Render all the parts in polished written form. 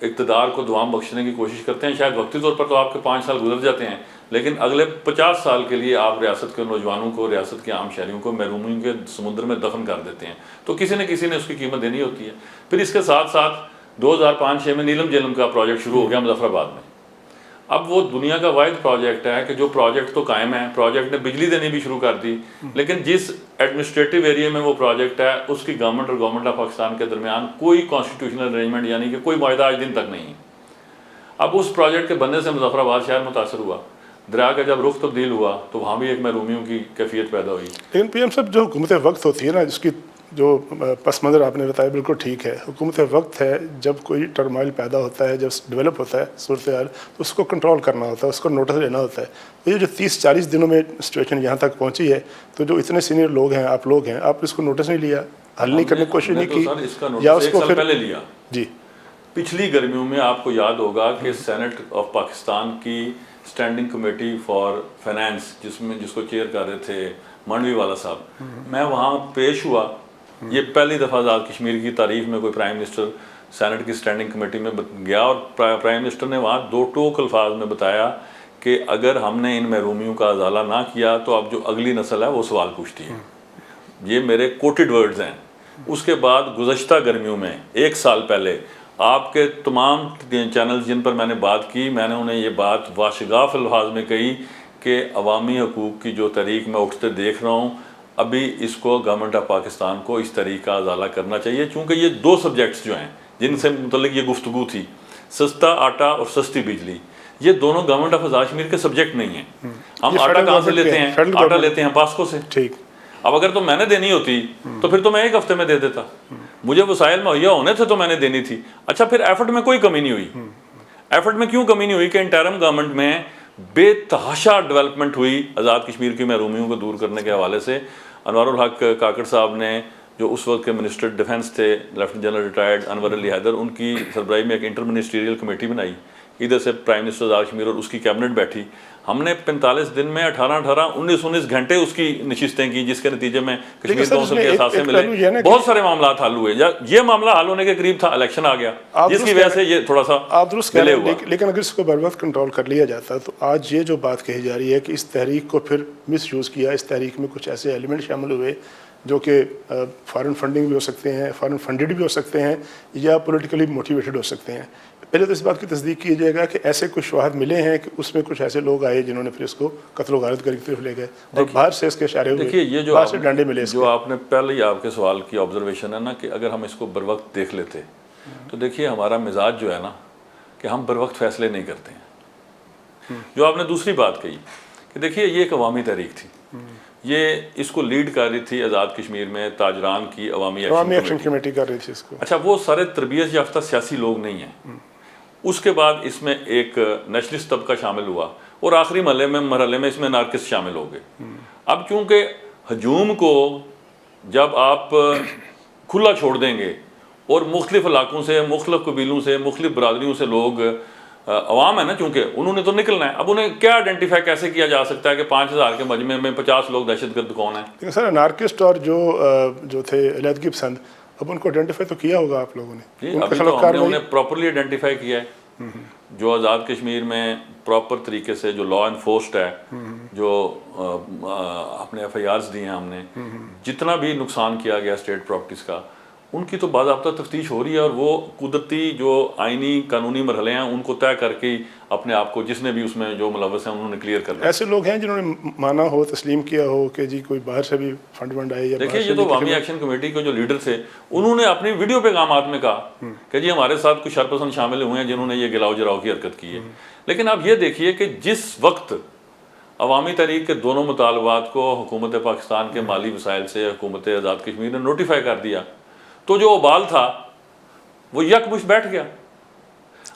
اقتدار کو دوام بخشنے کی کوشش کرتے ہیں. شاید وقتی طور پر تو آپ کے 5 سال گزر جاتے ہیں، لیکن اگلے 50 سال کے لیے آپ ریاست کے نوجوانوں کو، ریاست کے عام شہریوں کو محرومیوں کے سمندر میں دفن کر دیتے ہیں. تو کسی نے اس کی قیمت دینی ہوتی ہے. پھر اس کے ساتھ ساتھ 2005-06 میں نیلم جیلم کا پروجیکٹ شروع ہو گیا مظفر آباد میں. اب وہ دنیا کا واحد پروجیکٹ ہے کہ جو پروجیکٹ تو قائم ہے، پروجیکٹ نے بجلی دینی بھی شروع کر دی، لیکن جس ایڈمنسٹریٹو ایریا میں وہ پروجیکٹ ہے اس کی گورنمنٹ اور گورنمنٹ آف پاکستان کے درمیان کوئی کانسٹیٹیوشنل ارینجمنٹ یعنی کہ کوئی معاہدہ آج دن تک نہیں ہے. اب اس پروجیکٹ کے بننے سے مظفر آباد شہر متاثر ہوا. دریا کا جب رخ تبدیل ہوا تو وہاں بھی ایک محرومیوں کی کیفیت پیدا ہوئی. لیکن پی ایم صاحب جو حکومت وقت ہوتی ہے نا، جس کی جو پس منظر آپ نے بتایا بالکل ٹھیک ہے. حکومت وقت ہے جب کوئی ٹرمائل پیدا ہوتا ہے، جب ڈیولپ ہوتا ہے صورتحال، تو اس کو کنٹرول کرنا ہوتا ہے، اس کو نوٹس لینا ہوتا ہے. یہ جو 30-40 دنوں میں سچویشن یہاں تک پہنچی ہے، تو جو اتنے سینئر لوگ ہیں، آپ لوگ ہیں، آپ اس کو نوٹس نہیں لیا، حل نہیں کرنے کی کوشش نہیں کی، یا اس کو پہلے لیا. جی پچھلی گرمیوں میں آپ کو یاد ہوگا کہ سینٹ آف پاکستان کی اسٹینڈنگ کمیٹی فار فائنانس، جس کو چیئر کر رہے تھے منڈوی والا صاحب، میں وہاں پیش ہوا. یہ پہلی دفعہ آزاد کشمیر کی تاریخ میں کوئی پرائم منسٹر سینٹ کی اسٹینڈنگ کمیٹی میں گیا، اور پرائم منسٹر نے وہاں 2 ٹوک الفاظ میں بتایا کہ اگر ہم نے ان محرومیوں کا ازالہ نہ کیا تو اب جو اگلی نسل ہے وہ سوال پوچھتی ہے. یہ میرے کوٹڈ ورڈز ہیں. اس کے بعد گزشتہ گرمیوں میں 1 سال پہلے آپ کے تمام چینل جن پر میں نے بات کی، میں نے انہیں یہ بات واشگاف الفاظ میں کہی کہ عوامی حقوق کی جو تحریک میں اٹھتے دیکھ رہا ہوں، ابھی اس کو گورنمنٹ آف پاکستان کو اس طریقے کا ازالہ کرنا چاہیے. چونکہ یہ 2 سبجیکٹس جو ہیں جن سے متعلق یہ گفتگو تھی، سستا آٹا اور سستی بجلی، یہ دونوں گورنمنٹ آف آزاد کشمیر کے سبجیکٹ نہیں ہیں. ہم آٹا کہاں سے لیتے ہیں؟ آٹا لیتے ہیں پاسکو سے. ٹھیک. اب اگر تو میں نے دینی ہوتی تو پھر تو میں 1 ہفتے میں دے دیتا. مجھے وسائل مہیا ہونے تھے تو میں نے دینی تھی. اچھا، پھر ایفرٹ میں کوئی کمی نہیں ہوئی. ایفرٹ میں کیوں کمی نہیں ہوئی کہ انٹرم گورنمنٹ میں بے تحاشا ڈیولپمنٹ ہوئی آزاد کشمیر کی محرومیوں کو دور کرنے کے حوالے سے. انوار الحق کاکڑ صاحب نے، جو اس وقت کے منسٹر ڈیفنس تھے، لیفٹیننٹ جنرل ریٹائرڈ انور علی حیدر، ان کی سربراہی میں ایک انٹر منسٹریل کمیٹی بنائی. ادھر سے پرائم منسٹر آزاد کشمیر اور اس کی کیبنٹ بیٹھی. ہم نے 45 دن میں 19 گھنٹے اس کی نشستیں کی، جس کے نتیجے میں کشمیر کونسل کے اثاثے ملے، بہت سارے معاملات حل ہوئے. یہ معاملہ حل ہونے کے قریب تھا، الیکشن آ گیا، جس کی وجہ سے یہ تھوڑا سا آپ درست کہہ رہے ہیں. لیکن اگر اس کو بر وقت کنٹرول کر لیا جاتا تو آج یہ جو بات کہی جا رہی ہے کہ اس تحریک کو پھر مس یوز کیا، اس تحریک میں کچھ ایسے ایلیمنٹ شامل ہوئے جو کہ فارن فنڈنگ بھی ہو سکتے ہیں، فارن فنڈڈ بھی ہو سکتے ہیں، یا پولیٹیکلی موٹیویٹڈ ہو سکتے ہیں. پہلے تو اس بات کی تصدیق کی جائے گا کہ ایسے کچھ شواہد ملے ہیں کہ اس میں کچھ ایسے لوگ آئے جنہوں نے پھر اس کو قتل و غارت کی طرف لے گئے، اور باہر سے اس کے اشارے ہوئے. دیکھیے، یہ باہر سے ڈانڈے ملے. جو آپ نے پہلے ہی آپ کے سوال کی آبزرویشن ہے نا کہ اگر ہم اس کو بر وقت دیکھ لیتے تو دیکھیے ہمارا مزاج جو ہے نا کہ ہم بر وقت فیصلے نہیں کرتے ہیں. جو آپ نے دوسری بات کہی کہ دیکھیے یہ ایک عوامی تحریک تھی، یہ اس کو لیڈ کر رہی تھی آزاد کشمیر میں تاجران کی عوامی ایکشن کمیٹی کر رہی تھی اس کو. اچھا، وہ سارے تربیت یافتہ سیاسی لوگ نہیں ہیں. اس کے بعد اس میں ایک نیشنلسٹ طبقہ شامل ہوا، اور آخری مرحلے میں اس میں نارکس شامل ہو گئے. اب چونکہ ہجوم کو جب آپ کھلا چھوڑ دیں گے اور مختلف علاقوں سے، مختلف قبیلوں سے، مختلف برادریوں سے لوگ، عوام ہے نا، چونکہ انہوں نے تو نکلنا ہے. اب انہیں کیا آئیڈینٹیفائی کیسے کیا جا سکتا ہے کہ 5000 کے مجمع میں 50 لوگ دہشت گرد کون ہیں؟ لیکن سر انارکسٹ اور جو تھے علیحدگی پسند، اب ان کو آئیڈینٹیفائی تو کیا ہوگا آپ لوگوں نے؟ ابھی تو ہم نے انہیں پراپرلی آئیڈینٹیفائی کیا ہے. جو آزاد کشمیر میں پراپر طریقے سے جو لا انفورسڈ ہے، جو اپنے ایف آئی آرز دی ہیں ہم نے، جتنا بھی نقصان کیا گیا اسٹیٹ پراپرٹیز کا، ان کی تو باضابطہ تفتیش ہو رہی ہے، اور وہ قدرتی جو آئینی قانونی مرحلے ہیں ان کو طے کر کے اپنے آپ کو جس نے بھی اس میں جو ملوث ہیں انہوں نے کلیئر کرنا. ایسے لوگ ہیں جنہوں نے مانا ہو، تسلیم کیا ہو کہ جی کوئی باہر سے بھی فنڈ آئے. دیکھیے، یہ تو عوامی ایکشن کمیٹی کے جو لیڈر تھے انہوں نے اپنی ویڈیو پیغامات میں کہا کہ جی ہمارے ساتھ کچھ شرپسند شامل ہوئے ہیں جنہوں نے یہ گلاؤ جراؤ کی حرکت کی ہے. لیکن آپ یہ دیکھیے کہ جس وقت عوامی تحریک کے دونوں مطالبات کو حکومت پاکستان کے مالی وسائل سے حکومت آزاد کشمیر نے نوٹیفائی کر دیا تو جو ابال تھا وہ یک مشت بیٹھ گیا.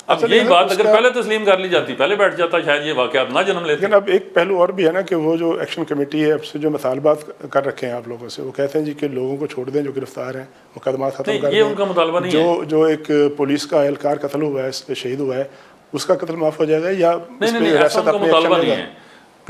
اب یہی بات اگر پہلے تسلیم کر لی جاتی، پہلے بیٹھ جاتا، شاید یہ واقعات نہ جنم لیتے. لیکن اب ایک پہلو اور بھی ہے نا کہ وہ جو ایکشن کمیٹی ہے اب سے جو مطالبات کر رکھے ہیں آپ لوگوں سے، وہ کہتے ہیں جی کہ لوگوں کو چھوڑ دیں جو گرفتار ہیں، مقدمات ختم کر دیں. یہ ان کا مطالبہ نہیں ہے. جو ایک پولیس کا اہلکار قتل ہوا ہے، شہید ہوا ہے، اس کا قتل معاف ہو جائے گا یا نہیں، ایسا ان کا مطالبہ نہیں ہے.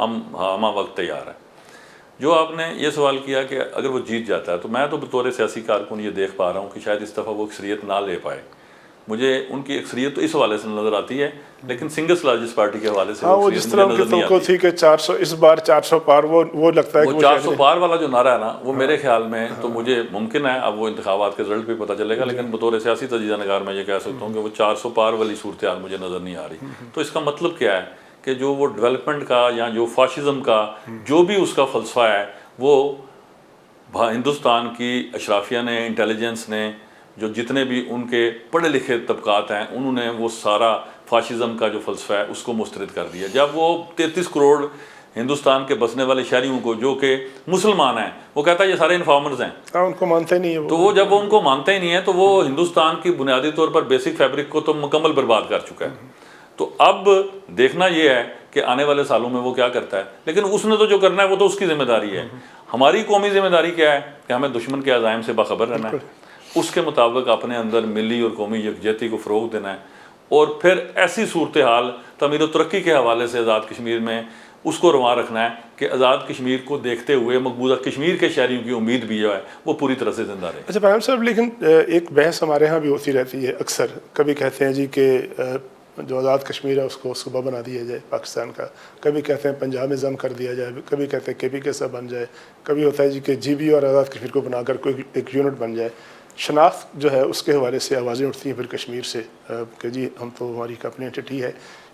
ہمہ وقت تیار ہیں۔ جو آپ نے یہ سوال کیا کہ اگر وہ جیت جاتا ہے، تو میں تو بطور سیاسی کارکن یہ دیکھ پا رہا ہوں کہ شاید اس دفعہ وہ اکثریت نہ لے پائے۔ مجھے ان کی اکثریت تو اس حوالے سے نظر آتی ہے، لیکن سنگل لارجسٹ پارٹی کے حوالے سے وہ جس طرح ان کی توقع تھی کہ 400 اس بار 400 پار، وہ لگتا ہے کہ وہ 400 پار والا جو نعرہ ہے نا، وہ میرے خیال میں تو مجھے ممکن ہے، اب وہ انتخابات کے رزلٹ پہ پتہ چلے گا، لیکن بطور سیاسی تجزیہ نگار میں یہ کہہ سکتا ہوں کہ وہ 400 پار والی صورتحال مجھے نظر نہیں آ رہی۔ تو اس کا مطلب کیا ہے کہ جو وہ ڈیولپمنٹ کا یا جو فاشزم کا جو بھی اس کا فلسفہ ہے، وہ ہندوستان کی اشرافیہ نے، انٹیلیجنس نے، جو جتنے بھی ان کے پڑھے لکھے طبقات ہیں، انہوں نے وہ سارا فاشزم کا جو فلسفہ ہے اس کو مسترد کر دیا۔ جب وہ 33 کروڑ ہندوستان کے بسنے والے شہریوں کو جو کہ مسلمان ہیں، وہ کہتا ہے یہ سارے انفارمرز ہیں، ان کو مانتے نہیں ہیں، تو وہ جب وہ ان کو مانتے ہی نہیں ہے تو وہ ہندوستان کی بنیادی طور پر بیسک فیبرک کو تو مکمل برباد کر چکا ہے۔ تو اب دیکھنا یہ ہے کہ آنے والے سالوں میں وہ کیا کرتا ہے، لیکن اس نے تو جو کرنا ہے وہ تو اس کی ذمہ داری ہے۔ ہماری قومی ذمہ داری کیا ہے کہ ہمیں دشمن کے عزائم سے باخبر رہنا ہے، اس کے مطابق اپنے اندر ملی اور قومی یکجہتی کو فروغ دینا ہے، اور پھر ایسی صورتحال تعمیر و ترقی کے حوالے سے آزاد کشمیر میں اس کو رواں رکھنا ہے کہ آزاد کشمیر کو دیکھتے ہوئے مقبوضہ کشمیر کے شہریوں کی امید بھی جو ہے وہ پوری طرح سے زندہ رہے۔ اچھا پریم صاحب، لیکن ایک بحث ہمارے ہاں بھی ہوتی رہتی ہے اکثر، کبھی کہتے ہیں جی کہ جو آزاد کشمیر ہے اس کو صوبہ بنا دیا جائے پاکستان کا، کبھی کہتے ہیں پنجاب میں ضم کر دیا جائے، کبھی کہتے ہیں کے پی کے سا بن جائے، کبھی ہوتا ہے جی کہ جی بی اور آزاد کشمیر کو بنا کر کوئی ایک یونٹ بن جائے۔ شناخت جو ہے اس کے حوالے سے آوازیں اٹھتی ہیں پھر کشمیر سے کہ جی ہم تو ہماری اپنی اینٹی ہے۔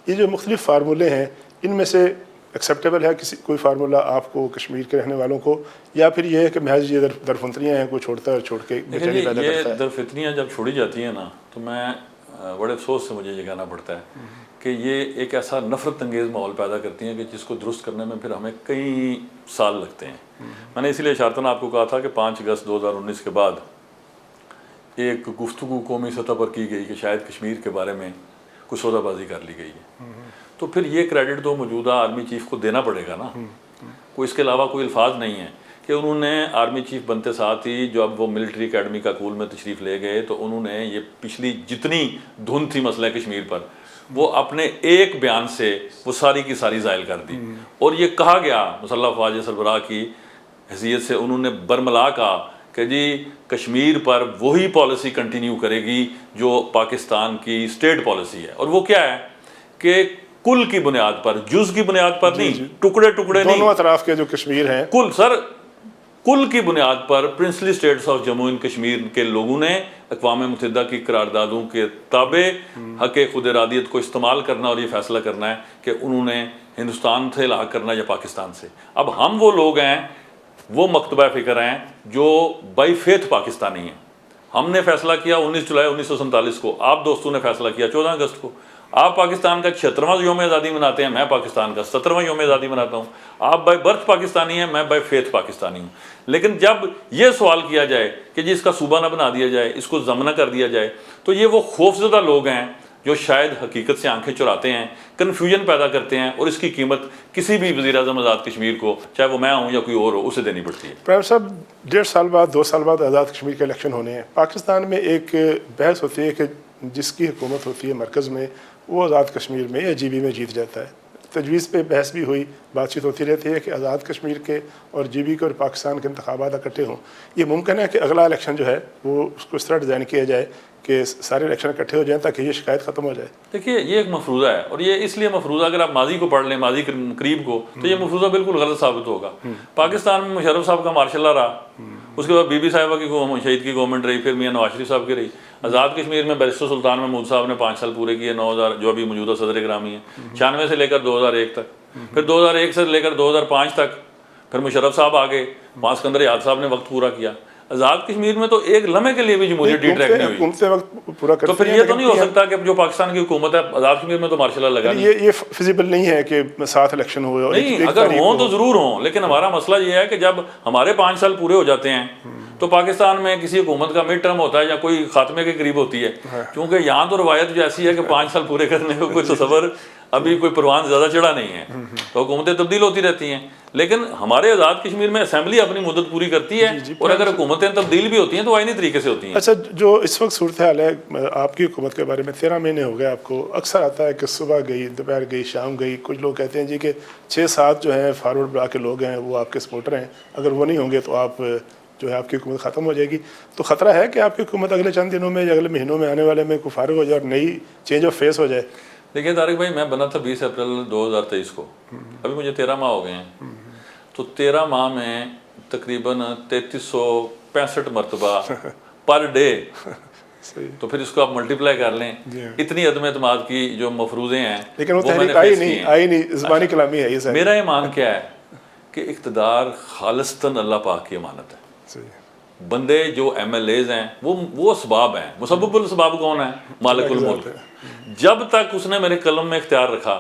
یہ جو مختلف فارمولے ہیں، ان میں سے ایکسیپٹیبل ہے کوئی فارمولہ آپ کو کشمیر کے رہنے والوں کو، یا پھر یہ ہے کہ محض یہ درفتنیاں ہیں، کوئی چھوڑتا ہے اور چھوڑ کے بے چینی پیدا کرتا ہے؟ یہ درفتنیاں جب چھوڑی جاتی ہیں نا، تو میں بڑے افسوس سے مجھے یہ کہنا پڑتا ہے کہ یہ ایک ایسا نفرت انگیز ماحول پیدا کرتی ہیں کہ جس کو درست کرنے میں پھر ہمیں کئی سال لگتے ہیں۔ میں نے اسی لیے اشارتاً آپ کو کہا تھا کہ 5 اگست 2019 کے بعد ایک گفتگو قومی سطح پر کی گئی کہ شاید کشمیر کے بارے میں کچھ سودہ بازی کر لی گئی ہے، تو پھر یہ کریڈٹ تو موجودہ آرمی چیف کو دینا پڑے گا نا، کوئی اس کے علاوہ کوئی الفاظ نہیں ہے کہ انہوں نے آرمی چیف بنتے ساتھ ہی جب وہ ملٹری اکیڈمی کا کول میں تشریف لے گئے تو انہوں نے یہ پچھلی جتنی دھن تھی مسئلہ کشمیر پر، وہ اپنے ایک بیان سے وہ ساری کی ساری زائل کر دی، اور یہ کہا گیا مسلح افواج سربراہ کی حیثیت سے، انہوں نے برملا کہا کہ جی کشمیر پر وہی پالیسی کنٹینیو کرے گی جو پاکستان کی اسٹیٹ پالیسی ہے، اور وہ کیا ہے کہ کل کی بنیاد پر، جز کی بنیاد پر نہیں، ٹکڑے ٹکڑے نہیں، دونوں اطراف کے جو کشمیر ہیں، کل سر کل کی بنیاد پر princely states of Jammu and Kashmir کے لوگوں نے اقوام متحدہ کی قراردادوں کے تابع حق خود ارادیت کو استعمال کرنا اور یہ فیصلہ کرنا ہے کہ انہوں نے ہندوستان سے لاحق کرنا یا پاکستان سے۔ اب ہم وہ لوگ ہیں، وہ مکتبہ فکر ہیں جو بائی فیتھ پاکستانی ہیں۔ ہم نے فیصلہ کیا 19 جولائی 1947 کو، آپ دوستوں نے فیصلہ کیا 14 اگست کو۔ آپ پاکستان کا 76واں یوم آزادی مناتے ہیں، میں پاکستان کا 17واں یوم آزادی مناتا ہوں۔ آپ بائی برتھ پاکستانی ہیں، میں بائی فیتھ پاکستانی ہوں۔ لیکن جب یہ سوال کیا جائے کہ جی اس کا صوبہ نہ بنا دیا جائے، اس کو ضم نہ کر دیا جائے، تو یہ وہ خوفزدہ لوگ ہیں جو شاید حقیقت سے آنکھیں چراتے ہیں، کنفیوژن پیدا کرتے ہیں، اور اس کی قیمت کسی بھی وزیر اعظم آزاد کشمیر کو، چاہے وہ میں ہوں یا کوئی اور ہو، اسے دینی پڑتی ہے۔ پریم صاحب، 1.5 سال بعد 2 سال بعد آزاد کشمیر کے الیکشن ہونے ہیں۔ پاکستان میں ایک بحث ہوتی ہے کہ جس کی حکومت ہوتی ہے مرکز میں، وہ آزاد کشمیر میں یا جی بی میں جیت جاتا ہے۔ تجویز پہ بحث بھی ہوئی، بات چیت ہوتی رہتی ہے کہ آزاد کشمیر کے اور جی بی کے اور پاکستان کے انتخابات اکٹھے ہوں۔ یہ ممکن ہے کہ اگلا الیکشن جو ہے وہ اس کو اس طرح ڈیزائن کیا جائے کہ سارے الیکشن اکٹھے ہو جائیں تاکہ یہ شکایت ختم ہو جائے؟ دیکھیے یہ ایک مفروضہ ہے، اور یہ اس لیے مفروضہ، اگر آپ ماضی کو پڑھ لیں، ماضی قریب کو، تو یہ مفروضہ بالکل غلط ثابت ہوگا۔ پاکستان میں مشرف صاحب کا مارشل لا رہا، اس کے بعد بی بی صاحبہ کی شہید کی گورنمنٹ رہی، پھر میاں نواز شریف صاحب کی رہی۔ آزاد کشمیر میں بیرسٹر سلطان محمود صاحب نے 5 سال پورے کیے، 9000 جو ابھی موجودہ صدر گرامی ہیں، 96 سے لے کر 2001 تک، پھر 2001 سے لے کر 2005 تک پھر مشرف صاحب آگے، وہاں اسکندر یاد صاحب نے وقت پورا کیا۔ آزاد کشمیر میں تو ایک لمحے کے لیے بھی جمہوریت ڈی ٹریک نہیں ہوئی، تو پھر یہ تو نہیں ہو سکتا کہ جو پاکستان کی حکومت ہے آزاد کشمیر میں تو مارشل لا لگا نہیں۔ یہ فیزیبل نہیں ہے کہ 7 الیکشن ہوئے، اور نہیں، اگر ہوں تو ضرور ہوں، لیکن ہمارا مسئلہ یہ ہے کہ جب ہمارے 5 سال پورے ہو جاتے ہیں تو پاکستان میں کسی حکومت کا مڈ ٹرم ہوتا ہے یا کوئی خاتمے کے قریب ہوتی ہے، کیونکہ یہاں تو روایت جو ایسی ہے کہ 5 سال پورے کرنے کو کوئی تصور ابھی کوئی پروان زیادہ چڑھا نہیں ہے، تو حکومتیں تبدیل ہوتی رہتی ہیں، لیکن ہمارے آزاد کشمیر میں اسمبلی اپنی مدت پوری کرتی ہے، اور اگر حکومتیں تبدیل بھی ہوتی ہیں تو آئینی طریقے سے ہوتی ہیں۔ اچھا، جو اس وقت صورتحال ہے آپ کی حکومت کے بارے میں، 13 مہینے ہو گئے آپ کو، اکثر آتا ہے کہ صبح گئی، دوپہر گئی، شام گئی، کچھ لوگ کہتے ہیں جی کہ 6-7 جو ہیں فارورڈ بلاک کے لوگ ہیں وہ آپ کے سپورٹر ہیں، اگر وہ نہیں ہوں گے تو آپ جو ہے آپ کی حکومت ختم ہو جائے گی، تو خطرہ ہے کہ آپ کی حکومت اگلے چند دنوں میں یا اگلے مہینوں میں آنے والے میں کوئی فارغ ہو جائے اور نئی چینج آف فیس ہو جائے؟ دیکھیے طارق بھائی، میں بنا تھا 20 اپریل 2023 کو، ابھی مجھے 13 ماہ ہو گئے ہیں، تو 13 ماہ میں تقریباً 3365 مرتبہ پر ڈے، تو پھر اس کو آپ ملٹیپلائی کر لیں، اتنی عدم اعتماد کی جو مفروضے ہیں، لیکن وہ تحریک آئی نہیں، زبانی کلامی ہے یہ سر۔ میرا ایمان کیا ہے کہ اقتدار خالصتاً اللہ پاک کی امانت ہے، بندے جو ایم ایل ایز ہیں وہ اسباب ہیں، مسبب الاسباب کون ہے؟ مالک الملک۔ جب تک اس نے میرے قلم میں اختیار رکھا،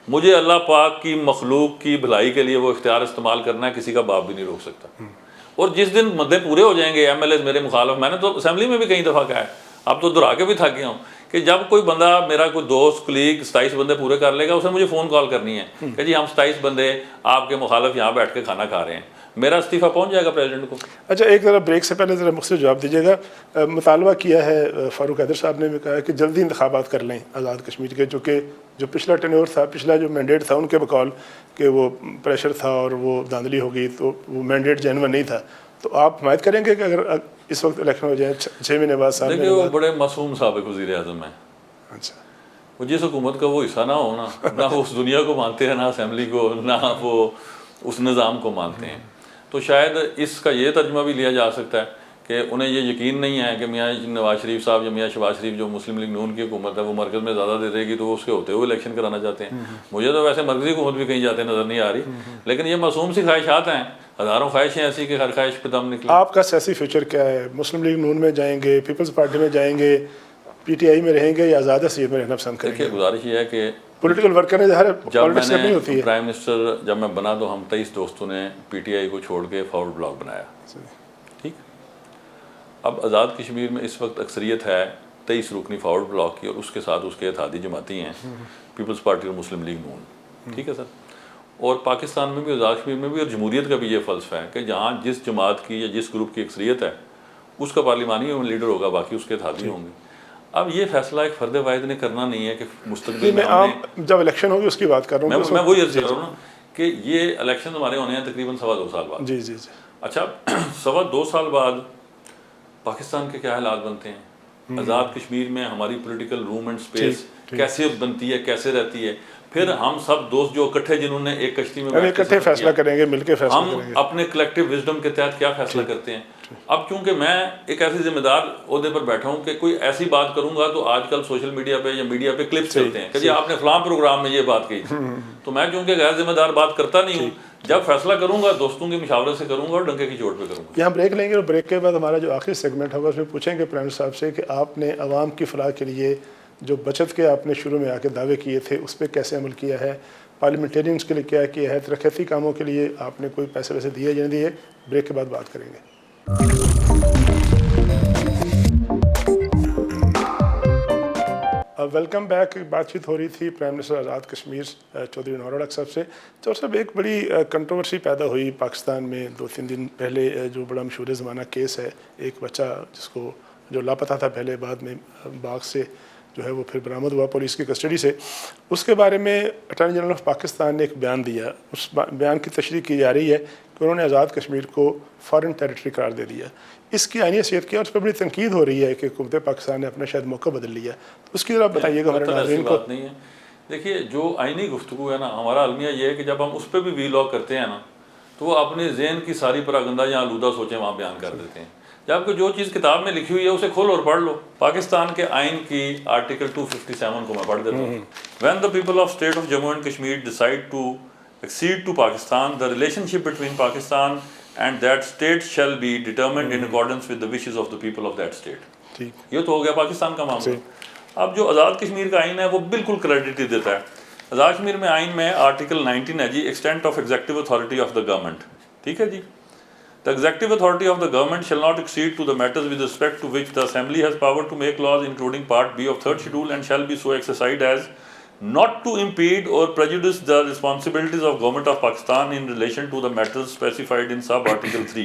مجھے اللہ پاک کی مخلوق کی بھلائی کے لیے وہ اختیار استعمال کرنا ہے، کسی کا باپ بھی نہیں روک سکتا۔ اور جس دن مدے پورے ہو جائیں گے، ایم ایل ایز میرے مخالف، میں نے تو اسمبلی میں بھی کئی دفعہ کہا ہے، اب تو دہرا کے بھی تھک گیا ہوں کہ جب کوئی بندہ میرا کوئی دوست کلیگ 27 بندے پورے کر لے گا، اسے مجھے فون کال کرنی ہے کہ جی ہم 27 بندے آپ کے مخالف یہاں بیٹھ کے کھانا کھا رہے ہیں، میرا استعفیٰ پہنچ جائے گا پریزیڈنٹ کو۔ اچھا، ایک ذرا بریک سے پہلے ذرا مختصر جواب دیجیے گا، مطالبہ کیا ہے فاروق حیدر صاحب نے بھی کہا ہے کہ جلدی انتخابات کر لیں آزاد کشمیر کے، جو پچھلا ٹینیور تھا، پچھلا جو مینڈیٹ تھا ان کے بقول کہ وہ پریشر تھا اور وہ دھاندلی ہو گئی، تو وہ مینڈیٹ جینوئن نہیں تھا، تو آپ حمایت کریں گے کہ اگر اس وقت الیکشن ہو جائے 6 مہینے بعد، 7 مہینے بعد؟ دیکھیے وہ بڑے معصوم سابق وزیر اعظم ہیں، اچھا، وہ جس حکومت کا وہ حصہ نہ ہونا، نہ وہ اس دنیا کو مانتے ہیں، نہ اسمبلی کو، نہ وہ اس نظام کو مانتے ہیں، تو شاید اس کا یہ ترجمہ بھی لیا جا سکتا ہے کہ انہیں یہ یقین نہیں ہے کہ میاں نواز شریف صاحب یا میاں شہباز شریف جو مسلم لیگ نون کی حکومت ہے وہ مرکز میں زیادہ دے دے گی، تو وہ اس کے ہوتے ہوئے الیکشن کرانا چاہتے ہیں۔ مجھے تو ویسے مرکزی حکومت بھی کہیں جاتے نظر نہیں آ رہی، لیکن یہ معصوم سی خواہشات ہیں، ہزاروں خواہشیں ایسی کہ ہر خواہش پہ دم نکلے۔ آپ کا سیاسی فیوچر کیا ہے؟ مسلم لیگ نون میں جائیں گے، پیپلز پارٹی میں جائیں گے، پی ٹی آئی میں رہیں گے، یا آزاد حیثیت میں رہنا پسند کریں گے؟ دیکھیے گزارش یہ ہے کہ پولیٹیکل ورک کرنے ہر جب میں پالیٹکس کرنی ہوتی نے ہے۔ پرائم منسٹر جب میں بنا تو ہم 23 دوستوں نے پی ٹی آئی کو چھوڑ کے فارورڈ بلاک بنایا، ٹھیک۔ اب آزاد کشمیر میں اس وقت اکثریت ہے 23 رکنی فارورڈ بلاک کی، اور اس کے ساتھ اس کے اتحادی جماعتی ہیں، پیپلز پارٹی اور مسلم لیگ نون، ٹھیک ہے سر۔ اور پاکستان میں بھی، آزاد کشمیر میں بھی، اور جمہوریت کا بھی یہ فلسفہ ہے کہ جہاں جس جماعت کی یا جس گروپ کی اکثریت ہے اس کا پارلیمانی لیڈر ہوگا، باقی اس کے اتحادی ہوں گے۔ اب یہ فیصلہ ایک فرد واحد نے کرنا نہیں ہے کہ مستقبل میں عام جب الیکشن ہوگی اس کی بات کر رہا ہوں، میں وہی عرض کر رہا ہوں نا کہ یہ الیکشن ہمارے ہونے ہیں تقریباً 2.25 سال بعد۔ جی جی جی۔ اچھا 2.25 سال بعد پاکستان کے کیا حالات بنتے ہیں؟ آزاد کشمیر میں ہماری پولیٹیکل روم اینڈ سپیس کیسے بنتی ہے، کیسے رہتی ہے؟ پھر ہم سب دوست جو اکٹھے جنہوں نے ایک کشتی میں اکٹھے فیصلہ کریں گے، مل کے فیصلہ کریں گے، ہم اپنے کلیکٹیو وزڈم کے تحت کیا فیصلہ کرتے ہیں؟ اب چونکہ میں ایک ایسی ذمہ دار عہدے پر بیٹھا ہوں کہ کوئی ایسی بات کروں گا تو آج کل سوشل میڈیا پہ یا میڈیا پہ کلپس چلتے ہیں کہ جی آپ نے فلاں پروگرام میں یہ بات کہی تھی، تو میں چونکہ غیر ذمہ دار بات کرتا نہیں ہوں، جب فیصلہ کروں گا دوستوں کی مشاورت سے کروں گا اور ڈنکے کی چوٹ پہ کروں گا۔ یہاں بریک لیں گے، اور بریک کے بعد ہمارا جو آخری سیگمنٹ ہوگا اس میں پوچھیں گے پرائم صاحب سے کہ آپ نے عوام کی فلاح کے لیے جو بچت کے آپ نے شروع میں آ کے دعوے کیے تھے اس پہ کیسے عمل کیا ہے، پارلیمنٹیرینس کے لیے کیا کیا ہے، ترقیاتی کاموں کے لیے آپ نے کوئی پیسے ویسے دیے یا نہیں دیے، بریک کے بعد بات کریں گے۔ Welcome back. بات چیت ہو رہی تھی پرائم منسٹر آزاد کشمیر چودھری انور الحق صاحب سے۔ چودھری صاحب، ایک بڑی کنٹروورسی پیدا ہوئی پاکستان میں 2-3 دن پہلے، جو بڑا مشہور زمانہ کیس ہے، ایک بچہ جس کو جو لاپتہ تھا پہلے، بعد میں باغ سے جو ہے وہ پھر برآمد ہوا پولیس کی کسٹڈی سے، اس کے بارے میں اٹارنی جنرل آف پاکستان نے ایک بیان دیا۔ اس بیان کی تشریح کی جا رہی ہے کہ انہوں نے آزاد کشمیر کو فارن ٹیریٹری قرار دے دیا۔ اس کی آئینی حیثیت کیا، اور اس پر بڑی تنقید ہو رہی ہے کہ حکومت پاکستان نے اپنا شاید موقع بدل لیا، اس کی ذرا بتائیے گا ہمارے ناظرین کو۔ بات نہیں ہے، دیکھیے جو آئینی گفتگو ہے نا، ہمارا المیہ یہ ہے کہ جب ہم اس پہ بھی وی لاگ کرتے ہیں نا تو وہ اپنے ذہن کی ساری پراگندہ یا آلودہ سوچیں وہاں بیان کر دیتے ہیں، جبکہ جو چیز کتاب میں لکھی ہوئی ہے اسے کھول اور پڑھ لو۔ پاکستان کے آئین کی آرٹیکل 257 کو میں پڑھ دیتا ہوں۔ When the people of state of Jammu and Kashmir decide to accede to Pakistan, the relationship between Pakistan and that state shall be determined in accordance with the wishes of the people of that state۔ یہ تو ہو گیا پاکستان کا معاملہ۔ اب جو آزاد کشمیر کا آئین ہے وہ بالکل کریڈٹ ہی دیتا ہے۔ آزاد کشمیر میں آئین میں آرٹیکل 19 ہے جی، extent of executive authority of the government, ٹھیک ہے جی۔ The executive authority of the government shall not accede to the matters with respect to which the assembly has power to make laws, including part B of 3rd schedule, and shall be so exercised as not to impede or prejudice the responsibilities of government of Pakistan in relation to the matters specified in sub article 3.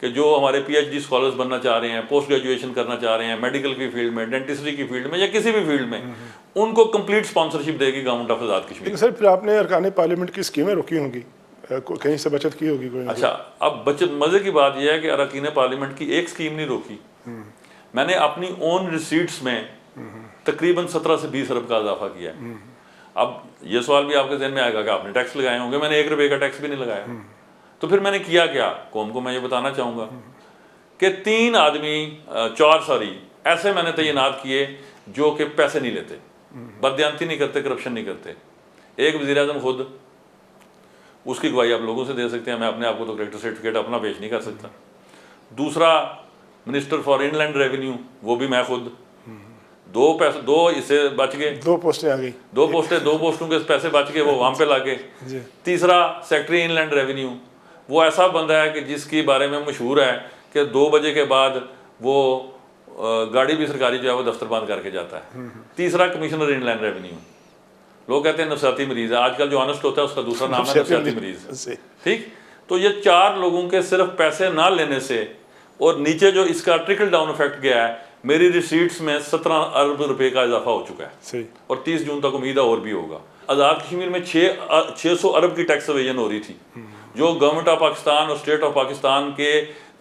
کہ جو ہمارے P H D scholars بننا چاہ رہے ہیں, post graduation کرنا چاہ رہے ہیں میڈیکل کی فیلڈ میں, ڈینٹسٹری کی فیلڈ میں یا کسی بھی فیلڈ میں, ان کو کمپلیٹ اسپانسرشپ دے گی گورنمنٹ آف آزاد کشمیر. لیکن سر پھر آپ نے ارکان پارلیمنٹ کی اسکیمیں روکی ہوں گی, کہیں سے بچت کی ہوگی کوئی؟ اچھا, اب بچت مزے کی بات یہ ہے کہ اراکین پارلیمنٹ کی ایک اسکیم نہیں روکی. میں نے اپنی اون ریسیٹس میں تقریباً 17 سے 20 ارب کا اضافہ کیا ہے. اب یہ سوال بھی آپ کے ذہن میں آئے گا کہ آپ نے ٹیکس لگائے ہوں گے. میں نے 1 روپے کا ٹیکس بھی نہیں لگایا. تو پھر میں نے کیا کیا, قوم کو میں یہ بتانا چاہوں گا کہ 4 ایسے میں نے تعینات کیے جو کہ پیسے نہیں لیتے, بددیانتی نہیں کرتے, کرپشن نہیں کرتے. ایک وزیر اعظم خود, اس کی گواہی آپ لوگوں سے دے سکتے ہیں, میں اپنے آپ کو تو کریکٹر سرٹیفکیٹ اپنا پیش نہیں کر سکتا. دوسرا minister for inland revenue, وہ بھی میں خود. 2 اس سے بچ گئے, 2 پوسٹیں آ گئی, 2 پوسٹوں کے پیسے بچ گئے, وہ وہاں پہ لاگے. تیسرا سیکٹری ان لینڈ ریونیو, وہ ایسا بندہ ہے کہ جس کے بارے میں مشہور ہے کہ 2 بجے کے بعد وہ گاڑی بھی سرکاری جو ہے وہ دفتر بند کر کے جاتا ہے. تیسرا کمشنر ان لینڈ ریونیو, لوگ کہتے ہیں نفسیاتی مریض ہے. آج کل جو آنسٹ ہوتا ہے اس کا دوسرا نام ہے نفسیاتی مریض. ٹھیک, تو یہ 4 لوگوں کے صرف پیسے نہ لینے سے, اور نیچے جو اس کا ٹرکل ڈاؤن افیکٹ گیا ہے, میری ریسیٹس میں 17 ارب روپے کا اضافہ ہو چکا ہے. اور 30 جون تک امید ہے اور بھی ہوگا. آزاد کشمیر میں 600 ارب کی ٹیکس اویژن ہو رہی تھی, جو گورنمنٹ آف پاکستان اور اسٹیٹ آف پاکستان کے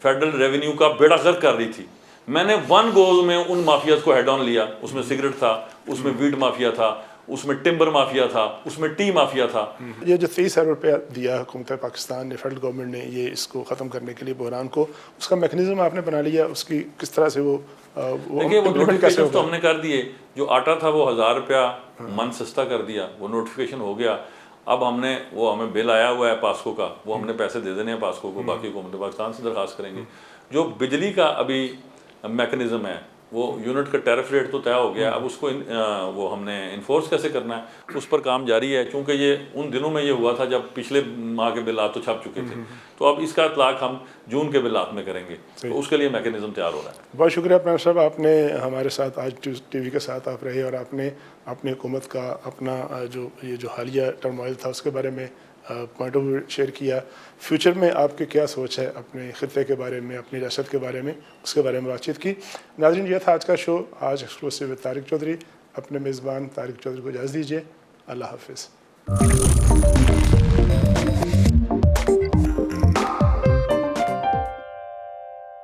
فیڈرل ریونیو کا بیڑا غرق کر رہی تھی. میں نے 1 گوز میں ان مافیاز کو ہیڈ آن لیا. اس میں سگریٹ تھا, اس میں ویڈ مافیا تھا, اس میں ٹمبر مافیا تھا, اس میں ٹی مافیا تھا. یہ جو 30 ارب روپیہ دیا حکومت پاکستان نے, فیڈرل گورنمنٹ نے, یہ اس کو ختم کرنے کے لیے بحران کو, اس کا میکنزم آپ نے بنا لیا, اس کی کس طرح سے وہ دیکھیے, وہ نوٹیفیکیشن تو ہم نے کر دیے. جو آٹا تھا وہ 1000 روپیہ من سستا کر دیا, وہ نوٹیفیکیشن ہو گیا. اب ہمیں بل آیا ہوا ہے پاسکو کا, وہ ہم نے پیسے دے دینے ہیں پاسکو کو, باقی حکومت پاکستان سے درخواست کریں گے. جو بجلی کا ابھی میکنزم ہے, وہ یونٹ کا ٹیرف ریٹ تو طے ہو گیا. اب اس کو وہ ہم نے انفورس کیسے کرنا ہے, اس پر کام جاری ہے. چونکہ یہ ان دنوں میں یہ ہوا تھا جب پچھلے ماہ کے بلات تو چھپ چکے تھے, تو اب اس کا اطلاق ہم جون کے بلات میں کریں گے. تو اس کے لیے میکنزم تیار ہو رہا ہے. بہت شکریہ پریم صاحب, آپ نے ہمارے ساتھ آج ٹی وی کے ساتھ آپ رہے, اور آپ نے اپنی حکومت کا اپنا جو حالیہ ٹرموائل تھا اس کے بارے میں پوائنٹ آف ویو شیئر کیا. فیوچر میں آپ کی کیا سوچ ہے اپنے خطے کے بارے میں, اپنی ریاست کے بارے میں, اس کے بارے میں بات چیت کی. ناظرین, یہ تھا آج کا شو, آج ایکسکلوسیو طارق چودھری. اپنے میزبان طارق چودھری کو اجازت دیجیے. اللہ حافظ.